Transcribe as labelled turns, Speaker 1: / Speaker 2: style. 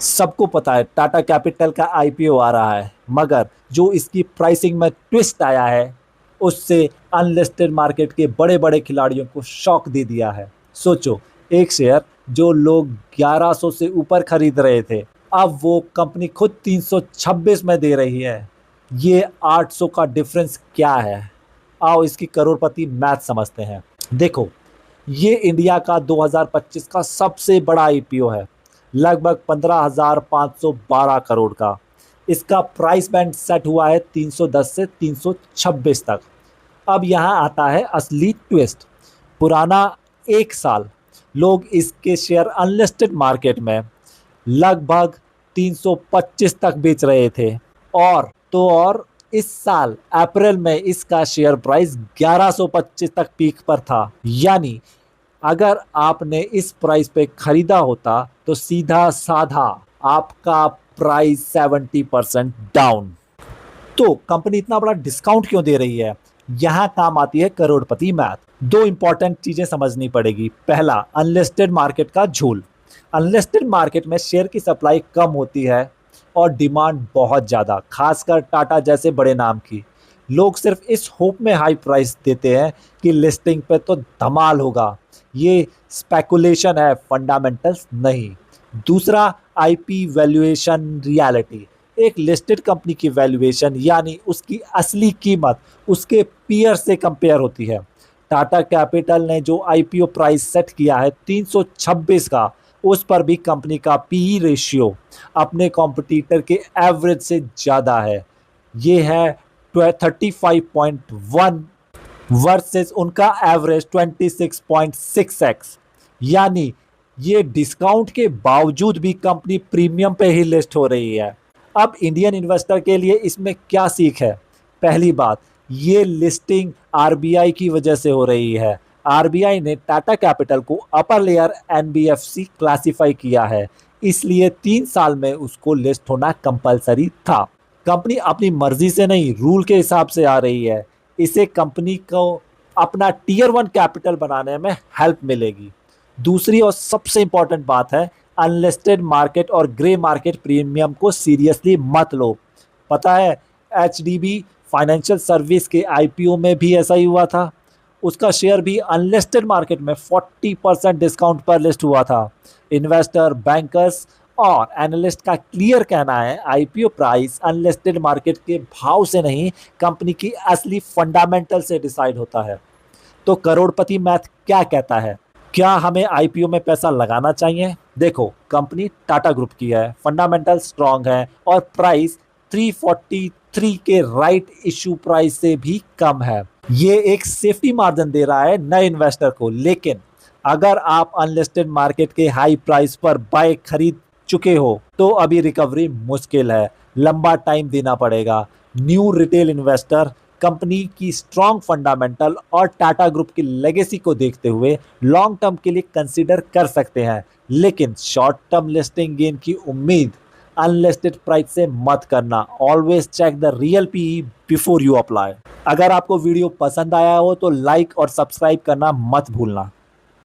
Speaker 1: सबको पता है टाटा कैपिटल का आईपीओ आ रहा है, मगर जो इसकी प्राइसिंग में ट्विस्ट आया है उससे अनलिस्टेड मार्केट के बड़े बड़े खिलाड़ियों को शॉक दे दिया है। सोचो, एक शेयर जो लोग 1100 से ऊपर खरीद रहे थे, अब वो कंपनी खुद 326 में दे रही है। ये 800 का डिफरेंस क्या है? आओ इसकी करोड़पति मैथ समझते हैं। देखो, ये इंडिया का 2025 का सबसे बड़ा आईपीओ है, लगभग 15,512 करोड़ का। इसका प्राइस बैंड सेट हुआ है 310 से 326 तक। अब यहाँ आता है असली ट्विस्ट। पुराना एक साल लोग इसके शेयर अनलिस्टेड मार्केट में लगभग 325 तक बेच रहे थे, और इस साल अप्रैल में इसका शेयर प्राइस 1125 तक पीक पर था। यानी अगर आपने इस प्राइस पे खरीदा होता तो सीधा साधा आपका प्राइस 70% डाउन। तो कंपनी इतना बड़ा डिस्काउंट क्यों दे रही है? यहाँ काम आती है करोड़पति मैथ। दो इंपॉर्टेंट चीजें समझनी पड़ेगी। पहला, अनलिस्टेड मार्केट का झूल। अनलिस्टेड मार्केट में शेयर की सप्लाई कम होती है और डिमांड बहुत ज़्यादा, खासकर टाटा जैसे बड़े नाम की। लोग सिर्फ इस होप में हाई प्राइस देते हैं कि लिस्टिंग पे तो धमाल होगा। ये स्पेकुलेशन है, फंडामेंटल्स नहीं। दूसरा, आईपी वैल्यूएशन रियलिटी। एक लिस्टेड कंपनी की वैल्यूएशन यानी उसकी असली कीमत उसके पीयर से कंपेयर होती है। टाटा कैपिटल ने जो आईपीओ प्राइस सेट किया है 326 का, उस पर भी कंपनी का पीई रेशियो अपने कॉम्पिटिटर के एवरेज से ज़्यादा है। ये है 35.1 वर्सेस उनका एवरेज 26.6x। यानी ये डिस्काउंट के बावजूद भी कंपनी प्रीमियम पे ही लिस्ट हो रही है। अब इंडियन इन्वेस्टर के लिए इसमें क्या सीख है? पहली बात, ये लिस्टिंग आरबीआई की वजह से हो रही है। आरबीआई ने टाटा कैपिटल को अपर लेयर एनबीएफसी क्लासिफाई किया है, इसलिए 3 साल में उसको लिस्ट होना कंपलसरी था। कंपनी अपनी मर्जी से नहीं, रूल के हिसाब से आ रही है। इसे कंपनी को अपना टीयर 1 कैपिटल बनाने में हेल्प मिलेगी। दूसरी और सबसे इंपॉर्टेंट बात है, अनलिस्टेड मार्केट और ग्रे मार्केट प्रीमियम को सीरियसली मत लो। पता है, एचडीबी फाइनेंशियल सर्विस के आईपीओ में भी ऐसा ही हुआ था। उसका शेयर भी अनलिस्टेड मार्केट में 40% डिस्काउंट पर लिस्ट हुआ था। इन्वेस्टर, बैंकर्स और एनालिस्ट का क्लियर कहना है, आईपीओ प्राइस अनलिस्टेड मार्केट के भाव से नहीं, कंपनी की असली फंडामेंटल से डिसाइड होता है। तो करोड़पति मैथ क्या कहता है? क्या हमें आईपीओ में पैसा लगाना चाहिए? देखो, कंपनी टाटा ग्रुप की है, फंडामेंटल स्ट्रांग है और प्राइस 343 के राइट इशू प्राइस से भी कम है। ये एक सेफ्टी मार्जिन दे रहा है नए इन्वेस्टर को। लेकिन अगर आप अनलिस्टेड मार्केट के हाई प्राइस पर बाय खरीद चुके हो तो अभी रिकवरी मुश्किल है, लंबा टाइम देना पड़ेगा। न्यू रिटेल इन्वेस्टर कंपनी की स्ट्रॉन्ग फंडामेंटल और टाटा ग्रुप की लेगेसी को देखते हुए लॉन्ग टर्म के लिए कंसीडर कर सकते हैं, लेकिन शॉर्ट टर्म लिस्टिंग गेन की उम्मीद अनलिस्टेड प्राइस से मत करना। Always check the real PE before you apply. अगर आपको वीडियो पसंद आया हो तो लाइक और सब्सक्राइब करना मत भूलना।